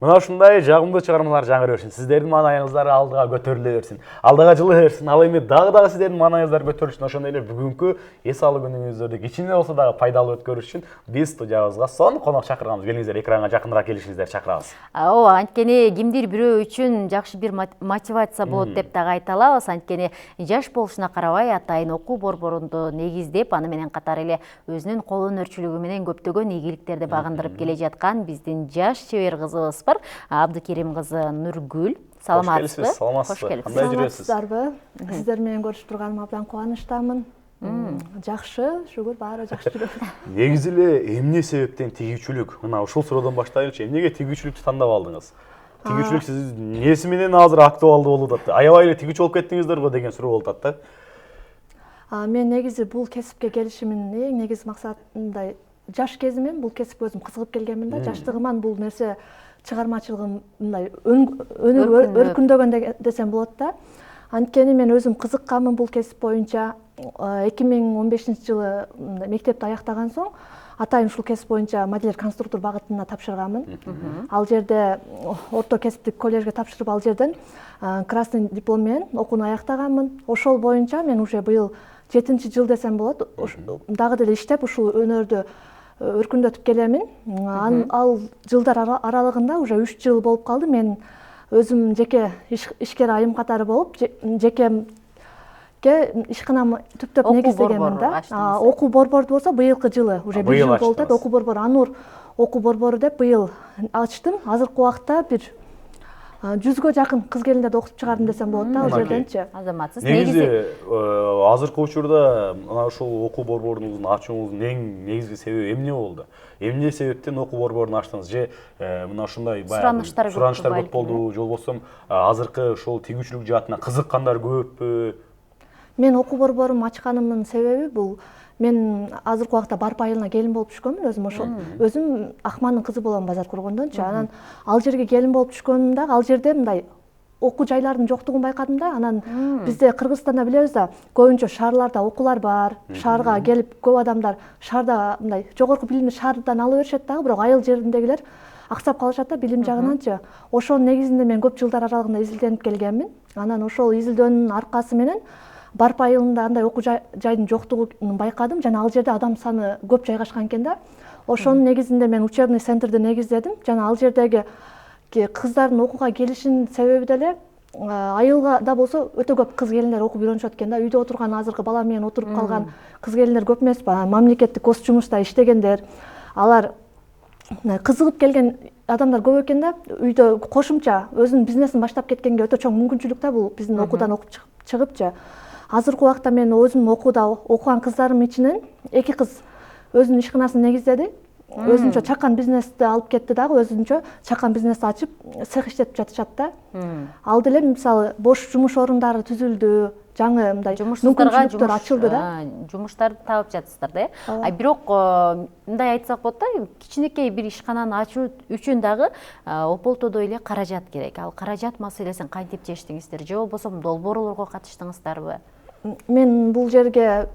Мына ушундай жагымдуу чыгармалар жаңыра берсин. Сиздердин маанайыңыздар алдыга көтөрүлө берсин. Алдыга жылы берсин. Ал эми дагы сиздердин маанайыңыздар көтөрүлсүн. Ошондой эле бүгүнкү эс алуу күнүңүздөрдү кичине болсо дагы пайдалуу өткөрүш үчүн биз студиябызга сонун конок чакырганбыз. Келиңиздер, экранга жакыныраак келишиңиздерди чакырабыз. Ооба, анткени кимдир бирөө үчүн жакшы бир мотивация болот деп дагы айта алабыз. Анткени жаш болушуна карабай атайын окуу борборунду негиздеп, аны менен катар эле өзүнүн кол өнөрчүлүгү менен көптөгөн ийгиликтерди багындырып келе жаткан биздин жаш чебер кызыбыз бар. Абдыкерим кызы Нургүл. Саламатсызбы? Саламатсызбы? Кандай жүрөсүз? Саламатсыздарбы? Сиздер менен көрүшүп турганыма абдан кубанычтамын. Жакшы, шүгүр, баары жакшы жүрөт. Негизи эле эмне себептен тигүүчүлүк? Мына ушул суроодон баштайлычы. Эмнеге тигүүчүлүктү тандап алдыңыз? Тигүүчүлүк сиз неси менен азыр актуалдуу болуп атат? Аябай эле тигүүчү болуп кеттиңиздер го деген суроо болуп атат да. Мен негизи бул кесипке келишимдин эң негизги максаты мындай, жаш кезимден бул кесипке өзүм кызыгып келгенмин да. Жаштыгыман бул нерсе чыгармачылыгым мындай өнүгүп өркүндөгөн десем болот да. Анткени мен өзүм кызыкканмын бул кесип боюнча. 2015-жылы мектепти аяктаган соң атайын ушул кесип боюнча модельер конструктор багытына тапшырганмын. Ал жерде орто кесиптик коллежге тапшырып, ал жерден красный диплом менен окууну аяктаганмын. Ошол боюнча мен уже быйыл 7-жыл десем болот. Дагы деле иштеп ушул өнөрдү өркүндөтүп келемин. Ал жылдар аралыгында уже 3 жыл болуп калды. Мен өзүм жеке ишкер айым катары болуп, жеке ишканам түптөп негиздегенмин да. Окуу борборду болсо быйылкы жылы уже 1 жыл болуп атат. Окуу борбору Анур окуу борбору деп быйыл ачтым. Азыркы убакта бир 100гө жакын кыз келиндерди окутуп чыгардым десем болот да, ал жерденчи. Азаматсыз. Негизи азыркы учурда мына ушул окуу борборунуздун ачууңуздун эң негизги себеби эмне болду? Эмне себептен окуу борборун ачтыңыз? Же мына ушундай баягы суранычтар көп болду, же болбосо азыркы ушул тигүүчүлүк жаатына кызыккандар көппү? Мен окуу борборун ачканымдын себеби бул, мен азыркы убакта барп айылына келин болуп түшкөнмүн өзүм. Ошол өзүм Акмандын кызы болом базар кургондончу. Анан ал жерге келин болуп түшкөнүмдө ал жерде мындай окуу жайлардын жоктугун байкадым да. Анан бизде Кыргызстанда билебиз да, көбүнчө шаарларда окуулар бар. Шаарга келип көп адамдар шаарда мындай жогорку билимди шаардан ала беришет дагы, бирок айыл жериндегилер аксап калышат да билим жагынанчы. Ошонун негизинде мен көп жылдар аралыгында изилденип келгенмин. Анан ошол изилдөөнүн аркасы менен барп айылында андай окуу жайдын жоктугун байкадым жана ал жерде адам саны көп жайгашкан экен да. Ошонун негизинде мен учебный центрди негиздедим жана ал жердеги кыздардын окууга келишинин себеби деле айылга да болсо өтө көп кыз келиндер окуп үйрөнүшөт экен да. Үйдө отурган азыркы бала менен отуруп калган кыз келиндер көп эмеспи? Мамлекеттик гос жумушта иштегендер, алар кызыгып келген адамдар көп экен да. Үйдө кошумча өзүнүн бизнесин баштап кеткенге өтө чоң мүмкүнчүлүк да бул биздин окуудан окуп чыгыпчы. Азыркы убакта мен өзүм окууда окуган кыздарым ичинен 2 кыз өзүнүн ишканасын негиздеди. Өзүнчө чакан бизнести алып кетти дагы, өзүнчө чакан бизнес ачып, цех иштетип жатышат да. Ал деле мисалы бош жумуш орундары түзүлдү, жаңы мындай мүмкүнчүлүктөр ачылды да. Жумуштарды таап жатсыздар да. Бирок мындай айтсак болот да, кичинекей бир ишкананы ачуу үчүн дагы ополтодой эле каражат керек. Ал каражат маселесин кантип чечтиңиздер? Же болбосо долбоорлорго катыштыңыздарбы? Мен бул жерге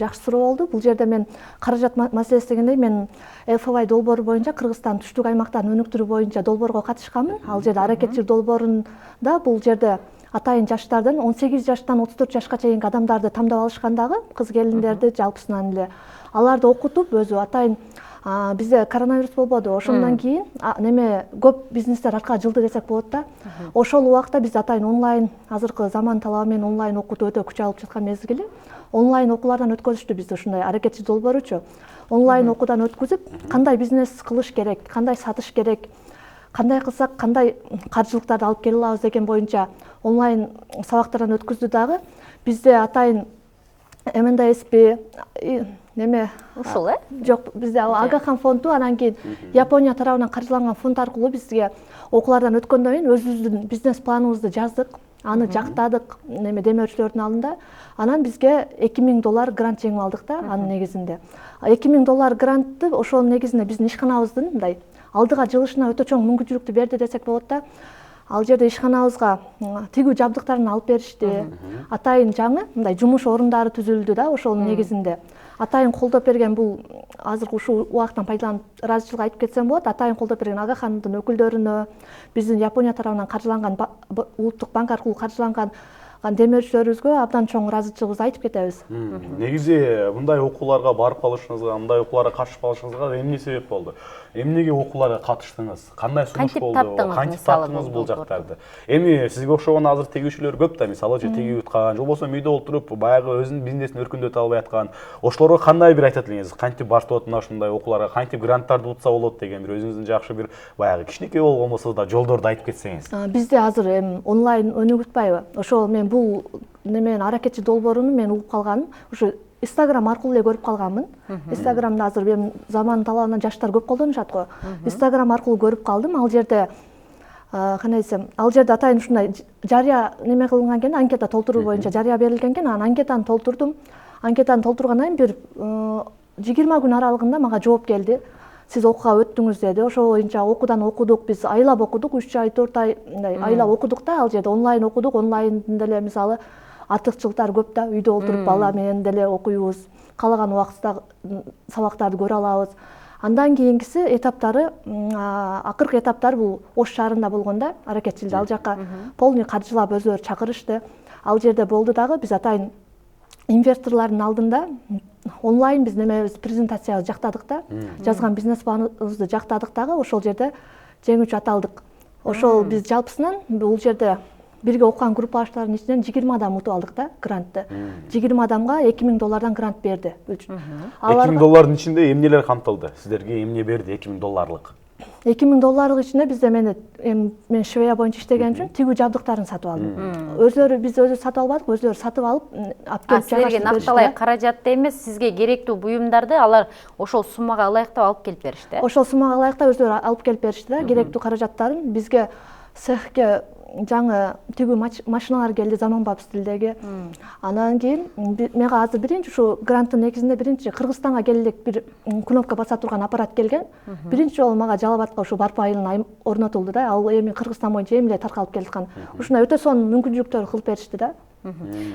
жакшы суроо болду. Бул жерде мен каражат маселеси дегенде мен ФВАЙ долбоору боюнча Кыргызстан түштүк аймактарын өнүктүрүү боюнча долбоорго катышканмын. Ал жерде аракетчил долбоорунда бул жерде атайын жаштардан 18 жаштан 34 жашка чейинки адамдарды тамдап алышкан дагы, кыз келиндерди жалпысынан эле. Аларды окутуп өзү атайын бизде коронавирус болбоду. Ошондон кийин неме көп бизнестер аркага жылды десек болот да. Ошол убакта биз атайын онлайн, азыркы заман талабы менен онлайн окутуу өтө күч алып жаткан мезгили. Онлайн окуулардан өткөзүштү бизде ушундай аракетчи долбооручу. Онлайн окуудан өткөзүп, кандай бизнес кылыш керек, кандай сатыш керек, кандай кылсак кандай каржылыктарды алып келе алабыз деген боюнча онлайн сабактардан өткөздү дагы. Бизде атайын МНДСП неме ушул жок, бизде Агахан фонду, анан кийин Япония тарабынан каржыланган фонд аркылуу бизге окуулардан өткөндөн кийин өзүбүздүн бизнес планыбызды жаздык, аны жактадык неме демөөрчүлөрдүн алдында. Анан бизге $2000 грант жеңип алдык да, анын негизинде. $2000 грантты ошонун негизинде биздин ишканабыздын мындай алдыга жылышына өтө чоң мүмкүнчүлүктү берди десек болот да. Ал жерде ишканабызга тигүү жабдыктарын алып беришти. Атайын жаңы мындай жумуш орундары түзүлдү да ошонун негизинде. атайын колдоп берген бул азыркы ушул убакыттан пайдаланып ыраазычылык айтып кетсем болот. Атайын колдоп берген ага хандын өкүлдөрүнө, биздин Япония тарабынан каржыланган улуттук банк аркылуу каржыланган демөөрчүлөрүбүзгө абдан чоң ыраазычылыгыбызды айтып кетебиз. Негизи мындай окууларга барып калышыңызга, мындай окууларга катышып калышыңызга эмне себеп болду? Эмнеге окууларга катыштыңыз? Кандай сунуш болду? Кантип таптыңыз бул жактарды? Эми сизге окшогон азыр тегүүчүлөр көп да, мисалы тегип уткан, же болбосо үйдө отуруп баягы өзүнүн бизнесин өркүндөтө албай аткан. Ошолорго кандай бир айтат элеңиз? Кантип баштап мына ушундай окууларга, кантип гранттарды утса болот деген бир өзүңүздүн жакшы бир баягы кичинекей болгонбосо да жолдорду айтып кетсеңиз. Бизде азыр эми онлайн өнүгүтпайбы? Ошол мен бул немен аракетчи долбооруну мен угуп калганым ушу Instagram аркылуу эле көрүп калганмын. Instagramда азыр эми заман талабынан жаштар көп колдонушат го. Instagram аркылуу көрүп калдым. Ал жерде кандай десем, ал жерде атайын ушундай жарыя неме кылынган экен, анкета толтуруу боюнча жарыя берилген экен. Анан анкетаны толтурдум. Анкетаны толтургандан кийин бир 20 күн аралыгында мага жооп келди. Сиз окууга өттүңүз деди. Ошол боюнча окуудан окудук, биз айлап окудук, 3 ай 4 ай айлап окудук да. Ал жерде онлайн окудук. Онлайндын деле мисалы артыкчылыктары көп да. Үйдө отуруп бала менен деле окуйбуз. Каалаган убактта сабактарды көрө алабыз. Андан кийинкиси этаптары, акыркы этаптар бул Ош шаарында болгон да, аракетчилди ал жака полный каржылап өзүлөрү чакырышты. Ал жерде болду дагы, биз атайын инвесторлордун алдында онлайн биз немебиз презентациябызды жактадык да, жазган бизнес планыбызды жактадык дагы, ошол жерде жеңүүчү аталдык. Ошол биз жалпысынан бул жерде бирге окуган группадаштардын ичинен 20 адам утуп алдык да грантты. 20 адамга $2000 грант берди. $2000 ичинде эмнелер камтылды? Сиздерге эмне берди $2000? $2000 ичинде бизде мен швея боюнча иштеген үчүн тигүү жабдыктарын сатып алдым. Өзлөрү биз сатып албадык, өзлөрү сатып алып, алып келип силерге накталай каражатты эмес, сизге керектүү буюмдарды алар ошол суммага ылайыктап алып келип беришти. Ошол суммага ылайыктап өзлөрү алып келип беришти да, керектүү каражаттарын. Бизге цехке жаңы тигүү машиналар келди, заманбап стилдеги. Анан кийин мага азыр биринчи ушу гранттын негизинде биринчи Кыргызстанга келелек бир кнопка баса турган аппарат келген. Биринчи жолу мага Жалал Абадка ушу барп айылына орнотулду да. Ал эми Кыргызстан боюнча эми эле таркалып келаткан. Ушундай өтө сонун мүмкүнчүлүктөр кылып беришти да.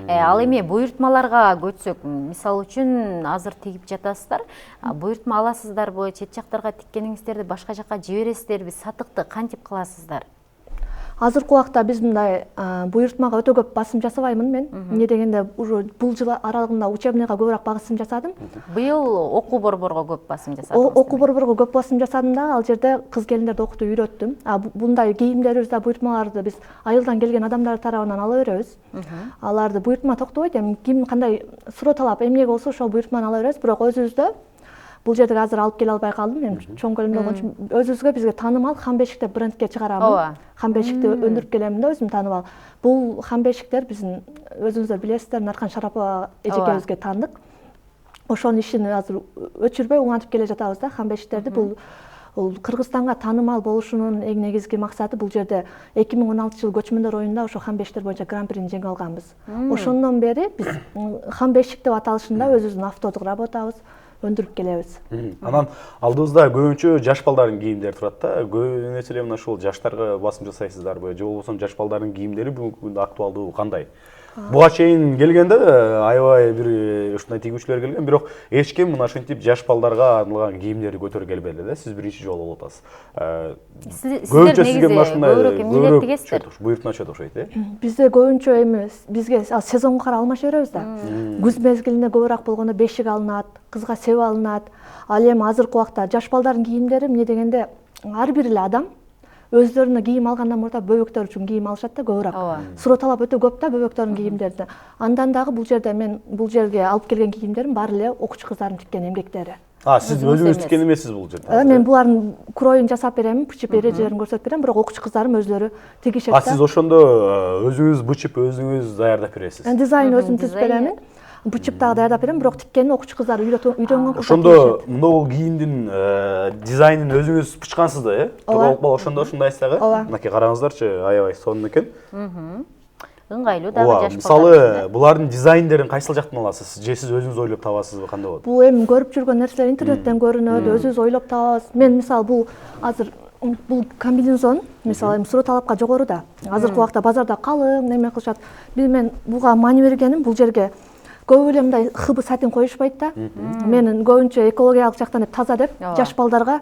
Ал эми буйртмаларга көчсөк, мисалы үчүн азыр тигип жатасыздар. Буйртма аласыздарбы, чет жактарга тиккениңиздерди башка жакка жибересиздерби, сатыкты кантип кыласыздар? Азыркы убакта биз мындай буйртмага өтө көп басым жасабаймын мен. Эмне дегенде уже бул жыл аралыгында учебныйга көбүрөөк басым жасадым. Быйыл окуу борборго көп басым жасадым. Окуу борборго көп басым жасадым да, ал жерде кыз келиндерди окутуп үйрөттүм. Мындай кийимдерибизди, буйртмаларды биз айылдан келген адамдар тарабынан ала беребиз. Аларды буйртма токтобойт, эми ким кандай суроо талап эмне болсо ошол буйртманы ала беребиз, бирок өзүбүздө бул жерде азыр алып келе албай калдым. Мен чоң көлөмдө болгон үчүн өзүбүзгө бизге таанымал Ханбешик деп брендке чыгарамын. Ханбешикти өндүрүп келемин да, өзүм таанымал. Бул Ханбешиктер биздин өзүңүздөр билесиздер, Наркан Шарапова эжекебизге таандык. Ошонун ишин азыр өчүрбөй улантып келе жатабыз да Ханбешиктерди. Бул Кыргызстанга таанымал болушунун эң негизги максаты бул жерде 2016 жыл көчмөндөр оюнда ошо Ханбешиктер боюнча гран-прини жеңип алганбыз. Ошондон бери биз Ханбешик деп аталышында өзүбүздүн автодук работабыз өндүрүп келебиз. Анан алдыбызда көбүнчө жаш балдардын кийимдери турат да. Көп нерселер мына ушул жаштарга басым жасайсыздарбы, же болбосо жаш балдардын кийимдери бүгүнкү күндө актуалдуу кандай? Буга чейин келгенде аябай бир ушундай тигүүчүлөр келген, бирок эч ким мына ушинтип жаш балдарга арналган кийимдерди көтөрүп келбеди да. Сиз биринчи жолу болуп атасыз. Көбүнчө сизге мына ушундай көбүрөөк тигесиздер. Буйртмачы деп окшойт, Бизде көбүнчө эми бизге сезонго карап алмаша беребиз да. Күз мезгилинде көбүрөөк болгондо бешик алынат, кызга сеп алынат. Ал эми азыркы убакта жаш балдардын кийимдери эмне дегенде ар бир эле адам өзлөрүнө кийим алгандан мурда бөбөктөр үчүн кийим алышат да көбүрөөк. Суроо талап өтө көп да бөбөктөрдүн кийимдерине. Андан дагы бул жерде мен бул жерге алып келген кийимдерим баары эле окуучу кыздардын тиккен эмгектери. Сиз өзүңүз тиккен эмессиз бул жерде? Мен булардын кроюн жасап берем, бычып эрежелерин көрсөтүп берем, бирок окуучу кыздарым өзлөрү тигишет да. Сиз ошондо өзүңүз бычып, өзүңүз даярдап бересиз? Дизайн өзүм түзүп беремин. Бычып дагы даярдап берем, бирок тиккени окуучу кыздар үйрөнгөн. Ошондо мынау кийимдин дизайнын өзүңүз бычкансыз да, туура болуп калды. Ошондо ушундайсыздар, мынакей караңыздарчы, аябай сонун экен. Ыңгайлуу дагы жаш балдар. Мисалы, булардын дизайндерин кайсыл жактан аласыз? Же сиз өзүңүз ойлоп табасызбы, кандай болот? Бул эми көрүп жүргөн нерселер интернеттен көрүнөт, өзүбүз ойлоп табабыз. Мен мисалы бул азыр бул комбинезон, мисалы суроо талапка жогору да. Азыркы убакта базарда калың неме кылышат. Мен буга маани бергеним бул жерге көп эле мындай хыбы сатин коюшпайт да. Мен көбүнчө экологиялык жактан деп таза деп жаш балдарга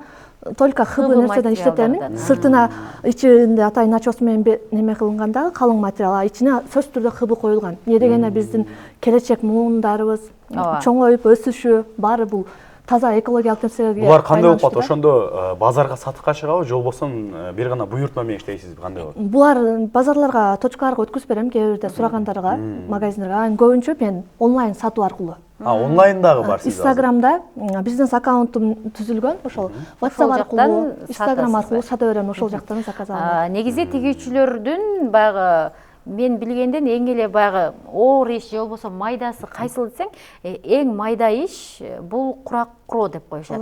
только хыбы нерседен иштетемин. Сыртына ичинде атайын начос менен неме кылынгандагы калың материал, ичине сөзсүз түрдө хыбы коюлган. Эмне дегенде биздин келечек муундарыбыз чоңоюп өсүшү баары бул таза экологиялык нерселерге. Булар кандай болуп калат? Ошондо базарга сатыкка чыгабы, же болбосо бир гана буйртма менен иштейсизби? Кандай болот? Булар базарларга, точкаларга өткүзүп берем, кээ бирде сурагандарга, магазиндерге. Көбүнчө мен онлайн сатуу аркылуу. Онлайндагы бар сизде? Инстаграмда бизнес аккаунтум түзүлгөн, ошол WhatsApp аркылуу, Инстаграм аркылуу сата берем, ошол жактан заказ алам. Негизи тигүүчүлөрдүн баягы мен билгенден эң эле баягы оор иш же болбосо майдасы кайсыл десең, эң майда иш бул курак куроо деп коюшат,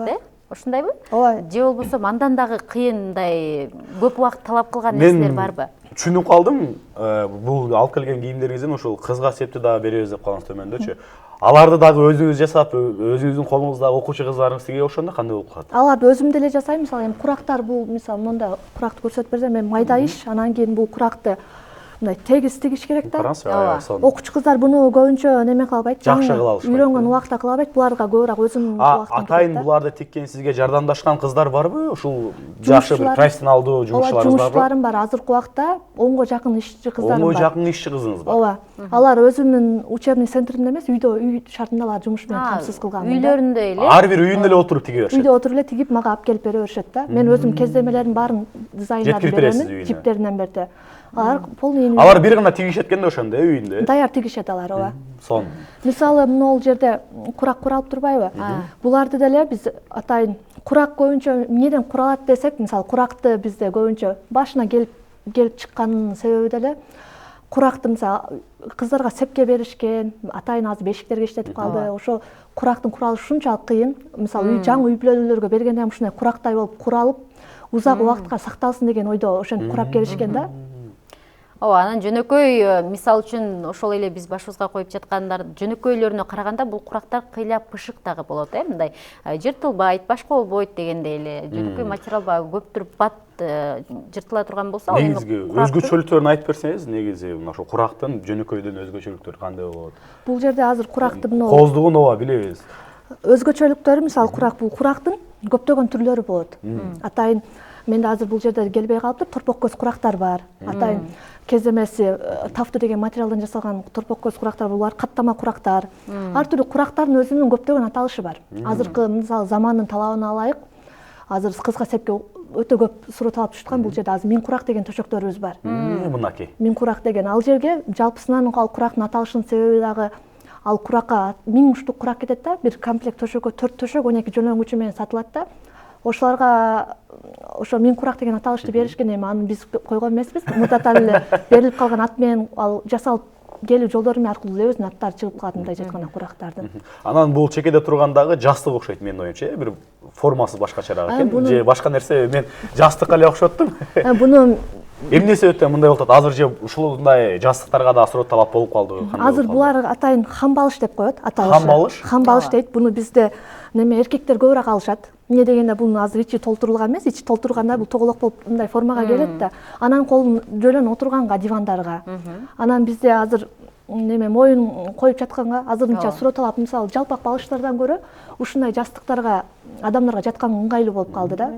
ошондайбы? Ооба. Же болбосо андан дагы кыйындай көп убакыт талап кылган нерселер барбы? Түшүнүп калдым. Бул алып келген кийимдериңизден ошол кызга септи дагы беребиз деп калгансыз төмөндөчү. Аларды дагы өзүңүз жасап, өзүңүздүн колуңуздагы окуучу кыздарыңыз тиге ошондо кандай болуп калат? Аларды өзүм деле жасайм. Мисалы, эми курактар бул, мисалы, монда куракты көрсөтүп берсем, мен майда иш, анан кийин бул куракты мындай тегиз тигиш керек да. Окуучу кыздар буну көбүнчө неме кыла албайт, жакшы кыла алышпайт. Үйрөнгөн убакта кыла албайт. Буларга көбүрөөк өзүм убактан атайын буларды тиккен сизге жардамдашкан кыздар барбы? Ушул жакшы бир профессионалдуу жумушчуларыңыз барбы? Жумушчуларым бар. Азыркы убакта 10го жакын ишчи кыздарым бар. 10го жакын ишчи кызыңыз бар. Ооба. Алар өзүмдүн учебный центримде эмес, үйдө, үй шартында алар жумуш менен камсыз кылган. Үйлөрүндө эле. Ар бир үйүндө эле отуруп тиге беришет. Үйдө отуруп эле тигип мага алып келип бере беришет да. Мен өзүм кездемелерин баарын дизайндап берем, типтеринен берди. Алар полный. Алар бир гана тигишет экен да ошондо, үйүндө. Даяр тигишет алар, ооба. Сон. Мисалы, могул жерде курак куралып турбайбы? Буларды деле биз атайын курак көбүнчө эмнеден куралат десек, мисалы, куракты бизде көбүнчө башына келип чыкканынын себеби деле куракты мисалы кыздарга сепке беришкен, атайын азыр бешиктерге иштетип калды. Ошо курактын куралышы ушунчалык кыйын. Мисалы, жаңы үй бүлөлөргө бергенде ham ушундай курактай болуп куралып, узак убакытка сакталсын деген ойдо ошентип курап келишкен да. Ооба, анан жөнөкөй мисал үчүн ошол эле биз башыбызга коюп жаткандар жөнөкөйлөрүнө караганда бул курактар кыйла пышык дагы болот, мындай жыртылбайт, башка болбойт дегендей эле. Жөнөкөй материал баягы көптүр бат жыртыла турган болсо, ал негизги өзгөчөлүктөрүн айтып берсеңиз, негизи ошо курактын жөнөкөйдөн өзгөчөлүктөрү кандай болот? Бул жерде азыр куракты мына кооздугун ооба билебиз. Өзгөчөлүктөрү, мисалы, курактын көптөгөн түрлөрү болот. Атайын менде азыр бул жерде келбей калыптыр, торпок көз курактар бар. Атайын кездемеси тафты деген материалдан жасалган торпок көз курактар, булар каттама курактар. Ар түрдүү курактардын өзүнүн көптөгөн аталышы бар. Азыркы мисалы замандын талабына ылайык, азыр кызга сепке өтө көп суроо талап түшүп бул жерде азыр мин курак деген төшөктөрүбүз бар. Мынакей. Мин курак деген ал жерге жалпысынан ал курактын аталышынын себеби дагы ал куракка 1000 штук курак кетет да, бир комплект төшөккө 4 төшөк 12 жөнөңгүчү менен сатылат да. Ошолорго ошо мин курак деген аталышты беришкен, эми аны биз койгон эмеспиз. Мурдатан эле берилип калган ат менен ал жасалып келүү жолдору аркылуу эле өзүнүн аттары чыгып калат мындай жатканда курактардын. Анан бул чекеде тургандагы жастык окшойт менин оюмча, бир формасы башкачараак экен. Же башка нерсе, мен жастыкка эле окшоттум. Буну эмне себептен мындай болуп атат? Азыр же ушундай жастыктарга да суроо талап болуп калдыбы? Азыр булар атайын хамбалыш деп коет, аталышы. Хамбалыш? Хамбалыш дейт. Буну бизде неме эркектер көбүрөөк алышат. Эмне дегенде бул азыр ичи толтурулган эмес, ичи толтурганда бул тоголок болуп мындай формага келет да. Анан колун жөлөн отурганга, дивандарга. Анан бизде азыр неме моюн коюп жатканга азырынча суроо талап, мисалы, жалпак балыштардан көрө ушундай жастыктарга адамдарга жаткан ыңгайлуу болуп калды да.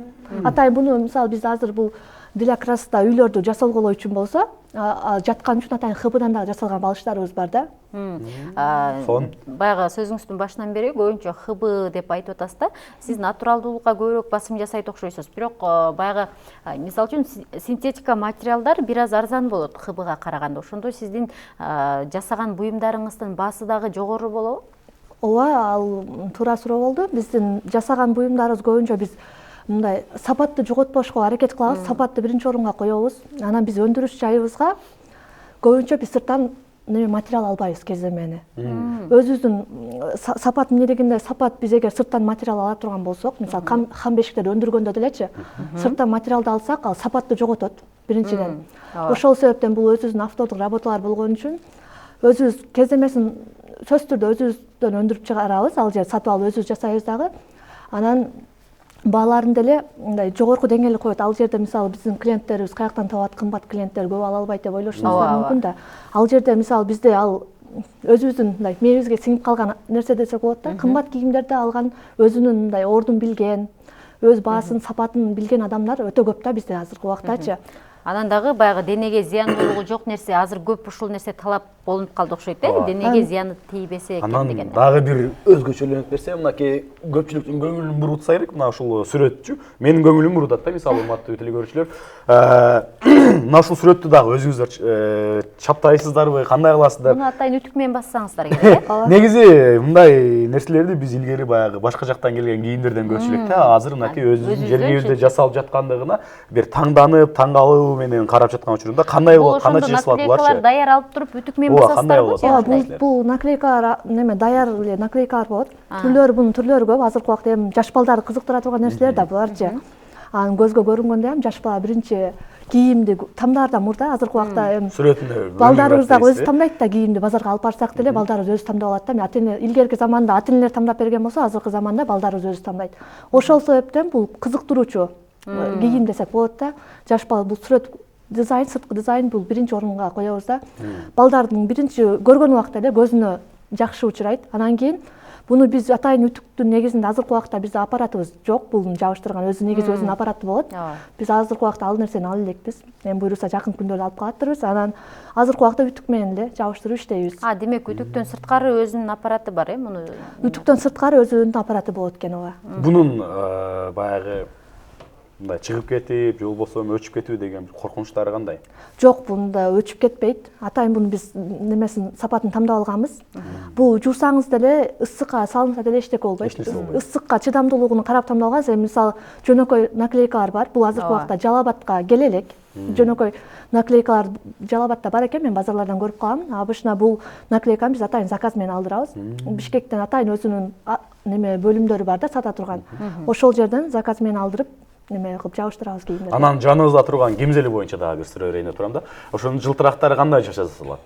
Атайын буну мисалы биз азыр бул для красота үйлөрдү жасалголоо үчүн болсо, жаткан үчүн атайын хыбыдан дагы жасалган балыштарыбыз бар да. Баягы сөзүңүздүн башынан бери көбүнчө хыбы деп айтып атасыз да. Сиз натуралдуулукка көбүрөөк басым жасайт окшойсуз. Бирок баягы мисалы үчүн синтетика материалдар бир аз арзан болот хыбыга караганда. Ошондо сиздин жасаган буюмдарыңыздын баасы дагы жогору болобу? Ооба, ал туура суроо болду. Биздин жасаган буюмдарыбыз көбүнчө биз мындай сапатты жоготпошко аракет кылабыз, сапатты биринчи орунга коебуз. Анан биз өндүрүш жайыбызга көбүнчө биз сырттан материал албайбыз кеземени. Өзүбүздүн сапат эмне дегенде, сапат биз эгер сырттан материал ала турган болсок, мисалы кам бешиктерди өндүргөндө делечи, сырттан материалды алсак, ал сапатты жоготот биринчиден. Ошол себептен бул өзүбүздүн автордук работалар болгон үчүн өзүбүз кеземесин сөзсүз түрдө өзүбүздөн өндүрүп чыгарабыз, ал жер сатып алып өзүбүз жасайбыз дагы. Анан бааларын деле мындай жогорку деңгээлде коет. Ал жерде мисалы биздин клиенттерибиз каяктан табат, кымбат клиенттер көп ала албайт деп ойлошуңуздар мүмкүн да. Ал жерде мисалы бизде ал өзүбүздүн мындай мээбизге сиңип калган нерсе десек болот да. Кымбат кийимдерди алган, өзүнүн мындай ордун билген, өз баасын, сапатын билген адамдар өтө көп да бизде азыркы убактачы. Анан дагы баягы денеге зыяндуулугу жок нерсе, азыр көп ушул нерсе талап болуп калды окшойт да, денеге зыяны тийбесе экен Анан деген. дагы бир өзгөчөлөнүп берсе, мынакей көпчүлүктүн көңүлүн бурутса керек, мына ушул сүрөтчү. Менин көңүлүм бурутат да, мисалы урматтуу телекөрүүчүлөр. Мына ушул сүрөттү дагы өзүңүздөр чаптайсыздарбы, кандай кыласыздар? Муну атайын үтүк менен бассаңыздар керек. Негизи мындай нерселерди биз илгери баягы башка жактан келген кийимдерден көрчү элек да, азыр мынакей өзүбүздүн жергибизде жасалып жаткандыгына бир таңданып, таң калуу менен карап жаткан учурумда кандай болот, кандай чыгып алат буларчы? Даяр алып туруп үтүк менен басасыздарбы? Бул наклейкалар неме даяр эле наклейкалар болот. Түрлөрү, бунун түрлөрү көп. Азыркы убакта эми жаш балдарды кызыктыра турган нерселер да буларчы. Анын көзгө көрүнгөндө эми жаш бала биринчи кийимди тандаарда мурда, азыркы убакта эми сүрөтүндө балдарыбыз дагы өзү тандайт да кийимди, базарга алып барсак деле балдарыбыз өзү тандап алат да. Ата-эне илгерки заманда ата-энелер тандап берген болсо, азыркы заманда балдарыбыз өзү тандайт. Ошол себептен бул кызыктыруучу кийим десек болот да. Жаш бала бул сүрөт дизайн, сырткы дизайн бул биринчи орунга коебуз да. Балдардын биринчи көргөн убакта эле көзүнө жакшы учурайт. Анан кийин буну биз атайын үтүктүн негизинде азыркы убакта бизде аппаратыбыз жок, буну жабыштырган өзү негизи өзүнүн аппараты болот. Биз азыркы убакта ал нерсени ала элекпиз. Эми буюрса жакын күндөрдө алып калаттырбыз. Анан азыркы убакта үтүк менен эле жабыштырып иштейбиз. Демек үтүктөн сырткары өзүнүн аппараты бар, муну? Үтүктөн сырткары өзүнүн аппараты болот экен, ооба. Бунун баягы мындай чыгып кетип, же болбосо өчүп кетүү деген коркунучтары кандай? Жок, бунда өчүп кетпейт. Атайын буну биз немесин сапатын тандап алганбыз. Бул жуусаңыз деле, ысыкка салынса деле эчтеке болбойт. Ысыкка чыдамдуулугун карап тандап алганбыз. Эми мисалы жөнөкөй наклейкалар бар. Бул азыркы убакта Жалал-Абадка келе элек. Жөнөкөй наклейкалар Жалал-Абадта бар экен, мен базарлардан көрүп калгам. Обычно бул наклейканы биз атайын заказ менен алдырабыз. Бишкектен атайын өзүнүн неме бөлүмдөрү бар да, сата турган. Ошол жерден заказ менен алдырып неме кылып жабыштырабыз кийимдерди. Анан жаныбызда турган кимзели боюнча дагы бир суроо берейин деп турам да. Ошонун жылтырактары кандай жасалат?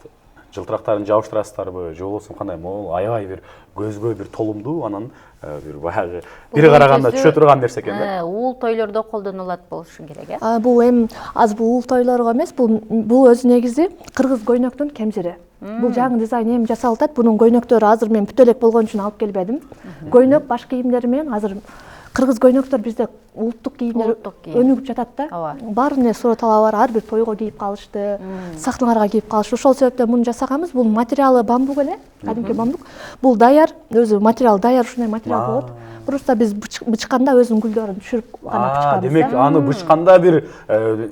Жылтырактарын жабыштырасыздарбы, же болбосо кандай? Могул аябай бир көзгө бир толумдуу, анан бир баягы бир караганда түшө турган нерсе экен да. Уул тойлордо колдонулат болушу керек, Бул эми бул уул тойлорго эмес, бул өзү негизи кыргыз көйнөктүн кемзири. Бул жаңы дизайн эми жасалып атат. Бунун көйнөктөрү азыр мен бүтө элек болгон үчүн алып келбедим. Көйнөк баш кийимдери менен азыр кыргыз көйнөктөр бизде улуттук кийимдер өнүгүп жатат да. Бар эмне суроо талабы бар, ар бир тойго кийип калышты, сахналарга кийип калышты. Ошол себептен муну жасаганбыз. Бул материалы бамбук эле, кадимки бамбук. Бул даяр, өзү материал даяр, ушундай материал болот. Просто биз бычканда өзүнүн гүлдөрүн түшүрүп гана бычкабыз. Демек аны бычканда бир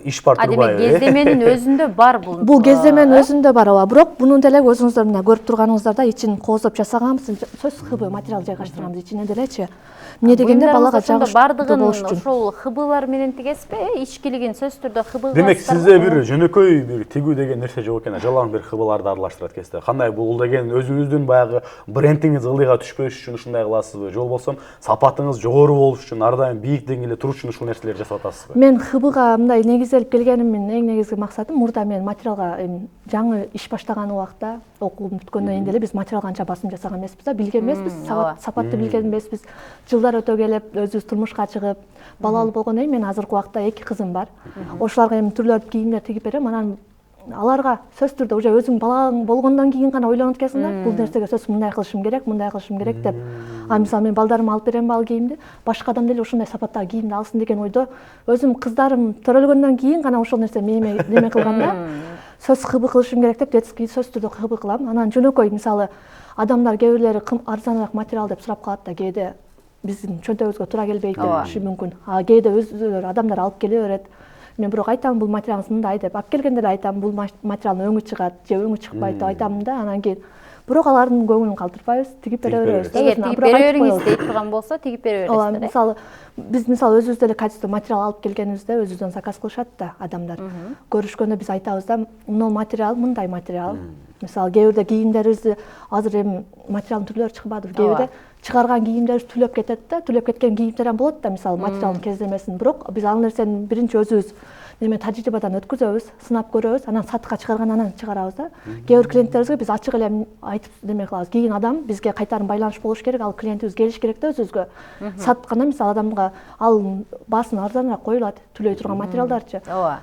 иш бар турбайбы? Демек кездеменин өзүндө бар бул. Бул кездеменин өзүндө бар, ооба. Бирок муну деле өзүңүздөр мына көрүп турганыңыздарда ичин коозоп жасаганбыз. Сөз хыбы материал жайгаштырганбыз ичине делечи. Эмне дегенде балага жагыштуу болуш үчүн. Ошол хыбылар менен тигесизби? Ичкилигин сөз түрдө хыбы. Демек сизде бир жөнөкөй бир тигүү деген нерсе жок экен, жалаң бир хыбыларды аралаштырат экенсиз. Кандай бул деген өзүңүздүн баягы брендиңиз ылдыйга түшпөш үчүн ушундай кыласызбы? Же болбосо сапатыңыз жогору болуш үчүн, ар дайым бийик деңгээлде туруш үчүн ушул нерселерди жасап атасызбы? Мен хыбыга мындай негизделип келгенимдин эң негизги максатым, мурда мен материалга жаңы иш баштаган убакта, окуум бүткөндөн кийин деле биз материалга анча басым жасаган эмеспиз да, билген эмеспиз, сапатты билген эмеспиз. Жылдар өтө келип, өзүбүз турмушка чыгып, балалуу болгондон кийин мен азыркы убакта 2 кызым бар. Ошолорго эми түрлүү кийимдер тигип берем. Анан аларга сөз түрдө уже өзүң балаң болгондон кийин гана ойлонуп экенсиң да, бул нерсеге сөз мындай кылышым керек деп. Мисалы мен балдарыма алып берем ал кийимди, башка адам деле ушундай сапаттагы кийимди алсын деген ойдо өзүм кыздарым төрөлгөндөн кийин гана ошол нерсе неме кылгам да. Сөз хыбы кылышым керек деп детский сөз түрдө хыбы кылам. Анан жөнөкөй мисалы адамдар кээ бирлери арзаныраак материал деп сурап калат да, кээде биздин чөнтөгүбүзгө туура келбей кетиши мүмкүн. Кээде өзүлөрү адамдар алып келе берет. Мен бирок айтам, бул материалыңыз мындай деп. Алып келгенде эле айтам, бул материалдын өңү чыгат же өңү чыкпайт деп айтам да. Анан кийин бирок алардын көңүлүн калтырбайбыз, тигип бере беребиз. Эгер тигип бере бериңиз дейт турган болсо, тигип бере бересиз. Мисалы биз өзүбүз деле качество материал алып келгенибизде өзүбүздөн заказ кылышат да адамдар. Көрүшкөндө биз айтабыз да, мына материал мындай материал. Мисалы кээ бирде кийимдерибизди азыр эми материалдын түрлөрү чыкпадыр. Кээ бирде чыгарган кийимдерибиз түлөп кетет да, түлөп кеткен кийимдер болот да, мисалы материалдын кездемесин. Бирок биз ал нерсени биринчи өзүбүз неме тажрыйбадан өткөзөбүз, сынап көрөбүз, анан сатыкка чыгаргандан чыгарабыз да. Кээ бир клиенттерибизге биз ачык эле айтып неме кылабыз. Кийин адам бизге кайтарым байланыш болуш керек, ал клиентибиз келиш керек да өзүбүзгө. Сатканда мисалы адамга ал баасын арзаныраак коюлат, төлөй турган материалдарчы.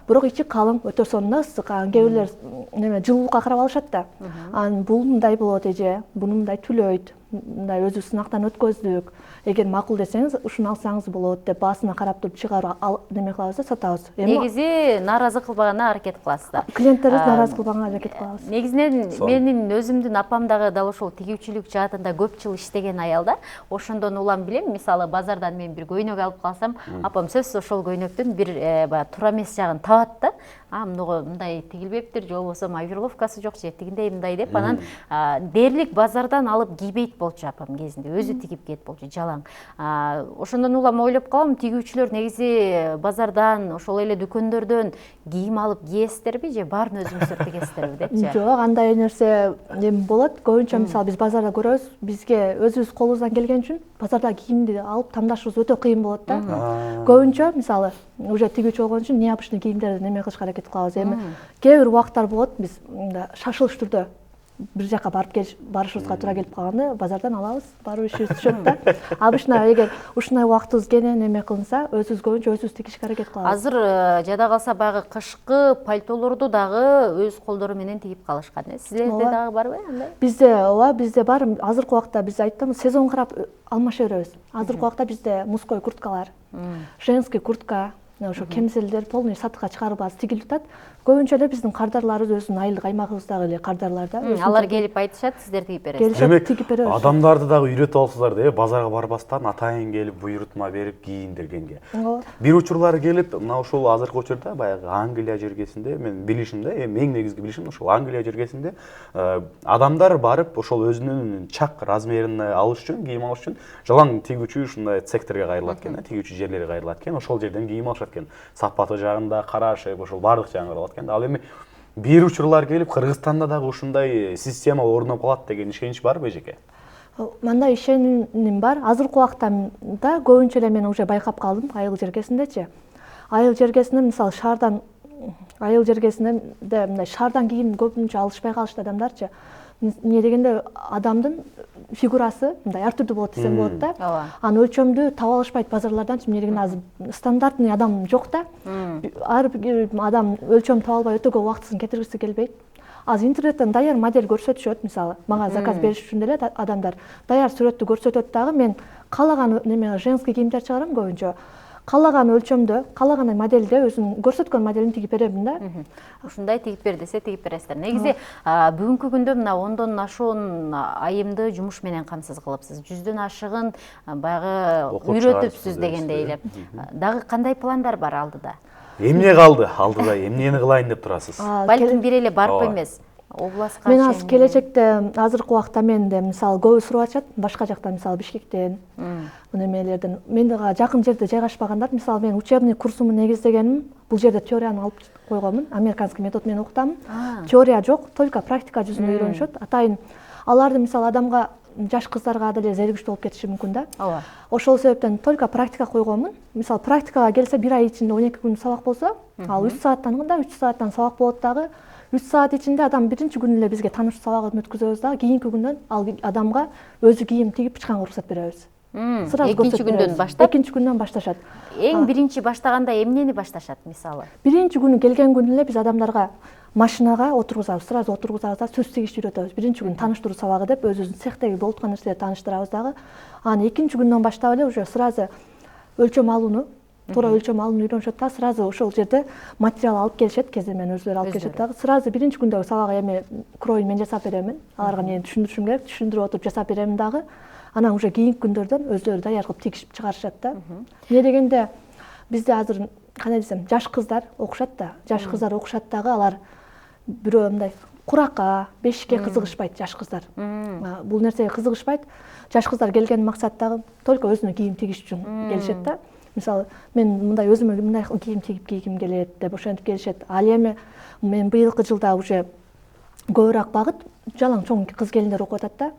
Бирок ичи калың, өтө сонун ысык. Кээ бирлер неме жылуулукка карап алышат да. Анан бул мындай болот эже, буну мындай түлөйт, мындай өзүбүз сынактан өткөздүк. Эгер макул десеңиз, ушуну алсаңыз болот деп баасына карап туруп чыгарып неме кылабыз да, сатабыз. Негизи нааразы кылбаганга аракет кыласыздар. Клиенттерибиз нааразы кылбаганга аракет кылабыз. Негизинен менин өзүмдүн апам дагы дал ушул тигүүчүлүк жаатында көп жыл иштеген аял да. Ошондон улам билем, мисалы базардан мен бир көйнөк алып калсам, апам сөзсүз ошол көйнөктүн бир баягы туура эмес жагын табат да. Мынуга мындай тигилбептир, же болбосо мавировкасы жок, же тигиндей мындай деп, анан дээрлик базардан алып кийбейт болчу апам кезинде, өзү тигип кетип болчу, жалаң. Ошондон улам ойлоп калам, тигүүчүлөр негизи базардан, ошол эле дүкөндөрдөн кийим алып кийесиздерби, же баарын өзүңүздөр тигесиздерби депчи? Жок, андай нерсе эми болот. Көбүнчө мисалы биз базарда көрөбүз, бизге өзүбүз колубуздан келген үчүн базарда кийимди алып тандашыбыз өтө кыйын болот да. Көбүнчө мисалы уже тигүүчү болгон үчүн необычный кийимдерди неме кылышка аракет кылабыз. Эми кээ бир убактар болот, биз шашылыш түрдө бир жака барышыбызга туура келип калганда базардан алабыз, барып ишибиз түшөт да. Обычно эгер ушундай убактыбыз кенен неме кылынса, өзүбүз көбүнчө өзүбүз тигишке аракет кылабыз. Азыр жада калса баягы кышкы пальтолорду дагы өз колдору менен тигип калышкан. Сиздерде дагы барбы андай? Бизде бар. Азыркы убакта биз айттым, сезон карап алмаша беребиз. Азыркы убакта бизде мужской курткалар, женский куртка, ошо кемзелдер полный сатыкка чыгарып азыр тигилип атат. Көбүнчө эле биздин кардарларыбыз өзүнүн айылдык аймагыбыздагы эле кардарлар да. Алар келип айтышат, сиздер тигип бересиздер. Демек, тигип беребиз. адамдарды дагы үйрөтүп алсыздар да, базарга барбастан атайын келип буйрутма берип кийин дегенге. Бир учурлары келип, мына ушул азыркы учурда баягы Англия жергесинде, мен билишимде, эң негизги билишим ушул Англия жергесинде адамдар барып ошол өзүнүн чак размерин алыш үчүн, кийим алыш үчүн жалаң тигүүчү ушундай цехтерге кайрылат экен, тигүүчү жерлерге кайрылат экен, ошол жерден кийим алышат экен. Сапаты жагында карашып, ошол баардык жагын каралат экен. Ал эми бир учурлар келип Кыргызстанда дагы ушундай система орноп калат деген ишенич барбы эжеке? Мындай ишеним бар. Азыркы убакта да көбүнчө эле мен уже байкап калдым айыл жергесиндечи. Айыл жергесинде мисалы айыл жергесинде мындай шаардан кийим көбүнчө алышпай калышты адамдарчы. Эмне дегенде адамдын фигурасы мындай ар түрдүү болот десем болот да. Анын өлчөмдү таба алышпайт базарлардан. Эмне дегенде азыр стандартный адам жок да. Ар бир адам өлчөм таба албай өтө көп убактысын кетиргиси келбейт. Азыр интернеттен даяр модель көрсөтүшөт, мисалы мага заказ бериш үчүн деле адамдар даяр сүрөттү көрсөтөт дагы, мен каалаган неме женский кийимдер чыгарам көбүнчө. Каалаган өлчөмдө, каалаган модельде өзүнүн көрсөткөн моделин тигип берем да. Ушундай тигип бер десе тигип бересиздер. Негизи бүгүнкү күндө мына 10дон ашуун айымды жумуш менен камсыз кылыпсыз. 100дөн ашыгын баягы үйрөтүпсүз дегендей эле. Дагы кандай пландар бар алдыда? Эмне калды? Алдыда эмнени кылайын деп турасыз? Балким бир эле барып эмес. Областка мен азыр келечекте азыркы убакта менде мисалы көбү сурап атышат, башка жактан мисалы Бишкектен, немелерден. Мен дагы жакын жерде жайгашпагандар, мисалы мен учебный курсумду негиздегенмин. Бул жерде теорияны алып койгонмун, американский метод менен окутамын. Теория жок, только практика жүзүндө үйрөнүшөт. Атайын аларды мисалы адамга жаш кыздарга деле зеригиштүү болуп кетиши мүмкүн да. Ошол себептен только практика койгонмун. Мисалы практикага келсе 1 ай ичинде 12 күн сабак болсо, ал 3 сааттан 3 сааттан сабак болот дагы. 3 саат ичинде адам биринчи күнү эле бизге тааныш сабагын өткөзөбүз дагы, кийинки күндөн ал адамга өзү кийим тигип чыкканга уруксат беребиз. Экинчи күндөн баштап? Экинчи күндөн башташат. Эң биринчи баштаганда эмнени башташат мисалы? Биринчи күнү келген күнү эле биз адамдарга машинага отургузабыз, сразу отургузабыз да, сөз тигишти үйрөтөбүз. Биринчи күн тааныштыруу сабагы деп өзүбүздүн цехтеги болуп аткан нерселерди тааныштырабыз дагы. Анан экинчи күндөн баштап эле уже сразу өлчөм алууну, туура өлчөм алууну үйрөнүшөт да, сразу ошол жерде материал алып келишет, кезде мен өздөрү алып келишет дагы. Сразу биринчи күндөгү сабак эми кроюн мен жасап беремин. Аларга эмнени түшүндүрүшүм керек, түшүндүрүп отуруп жасап беремин дагы. Анан уже кийинки күндөрдөн өздөрү даяр кылып тигишип чыгарышат да. Эмне дегенде бизде азыр кандай десем, жаш кыздар окушат да. Жаш кыздар окушат дагы, алар бирөө мындай куракка, бешикке кызыгышпайт жаш кыздар. Бул нерсеге кызыгышпайт. Жаш кыздар келген максаттагы только өзүнө кийим тигиш үчүн келишет да. Мисалы, мен мындай өзүмө мындай кийим тигип кийгим келет деп ошентип келишет. Ал эми мен быйылкы жылда уже көбүрөөк багыт жалаң чоң кыз келиндер окуп атат да.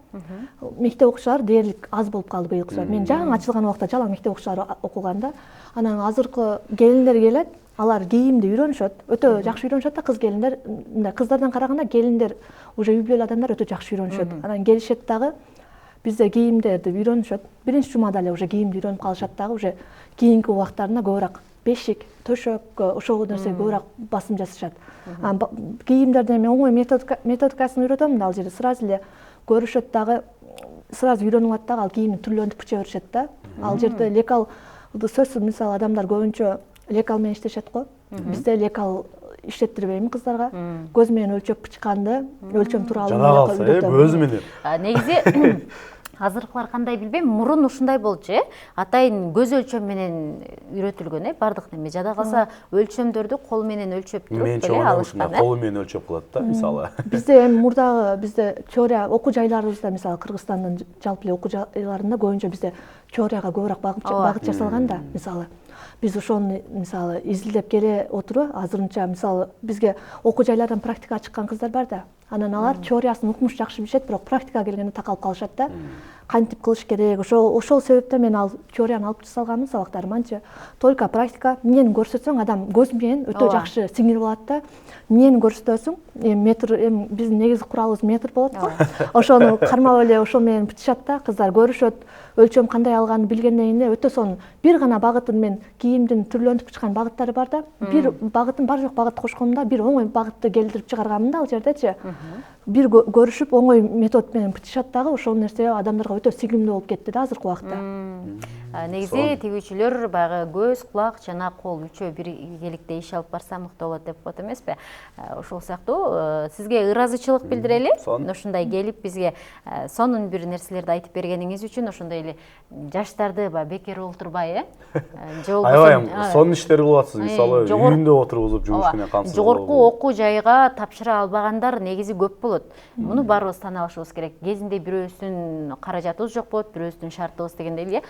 Мектеп окуучулар дээрлик аз болуп калды быйылкы жылы. Мен жаңы ачылган убакта жалаң мектеп окуучулар окуган да. Анан азыркы келиндер келет, алар кийимди үйрөнүшөт. Өтө жакшы үйрөнүшөт да кыз келиндер. Мындай кыздардан караганда келиндер уже үй бүлөлүү адамдар өтө жакшы үйрөнүшөт. Анан келишет дагы бизде кийимдерди үйрөнүшөт. Биринчи жумада эле уже кийимди үйрөнүп калышат дагы, уже кийинки убактарына көбүрөөк бешик, төшөккө ошол нерсеге көбүрөөк басым жасашат. Кийимдерден мен оңой методикасын үйрөтөм да, ал жерде сразу эле көрүшөт дагы, сразу үйрөнүп алат дагы, ал кийимди түрлөнтүп биче беришет да. Ал жерде лекал сөзсүз, мисалы адамдар көбүнчө лекал менен иштешет го. Бизде лекал иштеттирбейм кыздарга. Көз менен өлчөп бычканды, өлчөм тууралуу үйрөтөм. Көз менен. Негизи азыркылар кандай билбейм, мурун ушундай болчу, атайын көз өлчөм менен үйрөтүлгөн, бардык неме. Жада калса өлчөмдөрдү кол менен өлчөп туруп эле алышкан. Кол менен өлчөп калат да, мисалы. Бизде эми мурдагы бизде теория окуу жайларыбызда, мисалы Кыргызстандын жалпы эле окуу жайларында көбүнчө бизде теорияга көбүрөөк багыт жасалган да, мисалы. Биз ошону мисалы изилдеп келе отуруп, азырынча мисалы бизге окуу жайлардан практикага чыккан кыздар бар да. Анан алар теориясын укмуш жакшы билишет, бирок практикага келгенде такалып калышат да. Кантип кылыш керек, ошол себептен мен ал теорияны алып салганмын сабактарыма. Анчы только практика эмнени көрсөтсөң адам көз менен өтө жакшы сиңирип алат да. Эмнени көрсөтөсүң, метр, биздин негизги куралыбыз метр болот го. Ошону кармап эле ошол менен бытышат да, кыздар көрүшөт, өлчөм кандай алганын билгенден кийин өтө сонун бир гана багытын, мен кийимдин түрлөнтүп чыккан багыттары бар да. Бир багытын бар жок багыт кошконумда бир оңой багытты келтирип чыгарганмын да ал жердечи. Бир көрүшүп оңой метод менен бытышат дагы, ошол нерсе адамдарга өтө сигимдүү болуп кетти да азыркы убакта. Негизи тигүүчүлөр баягы көз, кулак жана кол үчөө биргеликте иш алып барса мыкты болот деп коет эмеспи? Ошол сыяктуу сизге ыраазычылык билдирели. Ошондой келип бизге сонун бир нерселерди айтып бергениңиз үчүн, ошондой эле жаштарды бекер олтурбай, же болбосо аябай сонун иштер кылып атсыз, мисалы үйүндө отургузуп жумуш менен камсыз. Жогорку окуу жайга тапшыра албагандар негизи көп болот. Муну баарыбыз тан алышыбыз керек. Кезинде бирөөсүнүн каражатыбыз жок болот, бирөөсүнүн шартыбыз дегендей эле.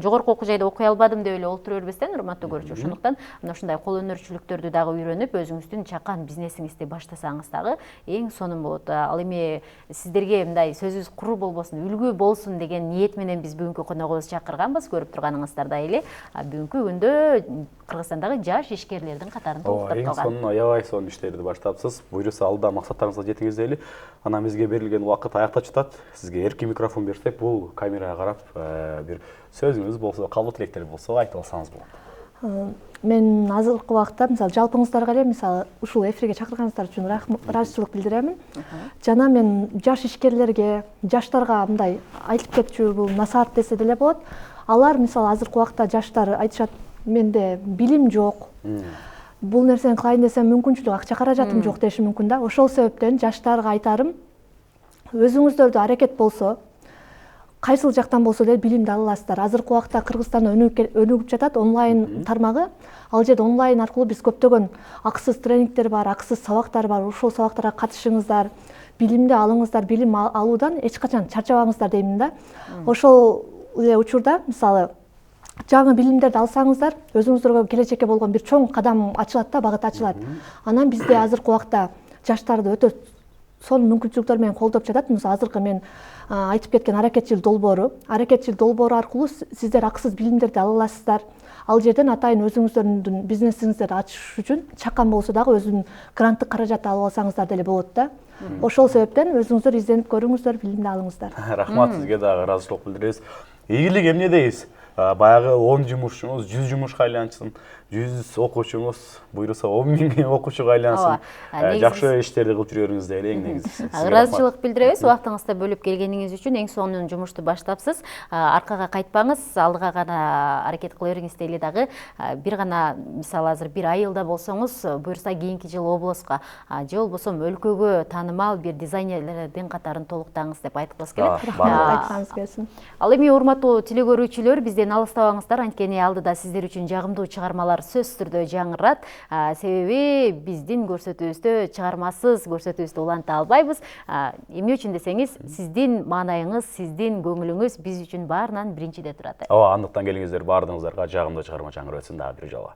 Жогорку окуу жайда окуй албадым деп эле олтура бербестен, урматтуу көрүүчү, ошондуктан мына ушундай кол өнөрчүлүктөрдү дагы үйрөнүп, өзүңүздүн чакан бизнесиңизди баштасаңыз дагы эң сонун болот. Ал эми сиздерге мындай сөзүбүз куру болбосун, үлгү болсун деген ниет менен биз бүгүнкү коногубузду чакырганбыз. Көрүп турганыңыздардай эле бүгүнкү күндө Кыргызстандагы жаш ишкерлердин катарын толуктап калган. Эң сонун, аябай сонун иштерди баштапсыз. Буюрса алда максаттарыңызга жетиңиз дейли. Анан бизге берилген убакыт аякта жатат. Сизге эркин микрофон берсек, бул камерага карап бир сөзүңүз болсо, калбы тилектер болсо айтып алсаңыз болот. Мен азыркы убакта мисалы жалпыңыздарга эле мисалы ушул эфирге чакырганыңыздар үчүн ыраазычылык билдиремин. Жана мен жаш ишкерлерге, жаштарга мындай айтып кетчү, бул насаат десе деле болот. Алар мисалы азыркы убакта жаштар айтышат, менде билим жок. Бул нерсени кылайын десем мүмкүнчүлүк, акча каражатым жок деши мүмкүн да. Ошол себептен жаштарга айтарым, өзүңүздөрдө аракет болсо, кайсыл жактан болсо деле билимди ала аласыздар. Азыркы убакта Кыргызстанда өнүгүп жатат онлайн тармагы. Ал жерде онлайн аркылуу биз көптөгөн акысыз тренингдер бар, акысыз сабактар бар. Ошол сабактарга катышыңыздар, билимди алыңыздар. Билим алуудан эч качан чарчабаңыздар деймин да. Ошол эле учурда мисалы жаңы билимдерди алсаңыздар, өзүңүздөргө келечекке болгон бир чоң кадам ачылат да, багыт ачылат. Анан бизде азыркы убакта жаштарды өтө сонун мүмкүнчүлүктөр менен колдоп жатат. Мисалы азыркы мен айтып кеткен аракетчил долбоору аркылуу сиздер акысыз билимдерди ала аласыздар. Ал жерден атайын өзүңүздөрдүн бизнесиңиздерди ачыш үчүн чакан болсо дагы өзүнүн гранттык каражаты алып алсаңыздар деле болот да. Ошол себептен өзүңүздөр изденип көрүңүздөр, билимди алыңыздар. Рахмат, сизге дагы ыраазычылык билдиребиз. Ийгилик эмнедейбиз? Баягы 10 жумушчумуз 100 жумушка айлансын, 100 окуучумуз буйруса 10 000 окуучуга айлансын. Жакшы иштерди кылып жүрөрүңүз дейли, эң негизгиси. Ыраазычылык билдиребиз, убактыңызды бөлүп келгениңиз үчүн. Эң сонун жумушту баштапсыз. Аркага кайтпаңыз, алдыга гана аракет кыла бериңиз дейли дагы. Бир гана мисалы азыр бир айылда болсоңуз, буюрса кийинки жылы облуска же болбосо өлкөгө таанымал бир дизайнерлердин катарын толуктаңыз деп айткыбыз келет. Айтсаңыз келсин. Ал эми урматтуу телекөрүүчүлөр, бизден алыстабаңыздар, анткени алдыда сиздер үчүн жагымдуу чыгармалар сөзсүз түрдө жаңырат. Себеби биздин көрсөтүүбүздө чыгармасыз көрсөтүүбүздү уланта албайбыз. Эмне үчүн десеңиз, сиздин маанайыңыз, сиздин көңүлүңүз биз үчүн баарынан биринчиде турат. Андыктан келиңиздер, баардыгыңыздарга жагымдуу чыгарма жаңырып өтсүн дагы бир жолу.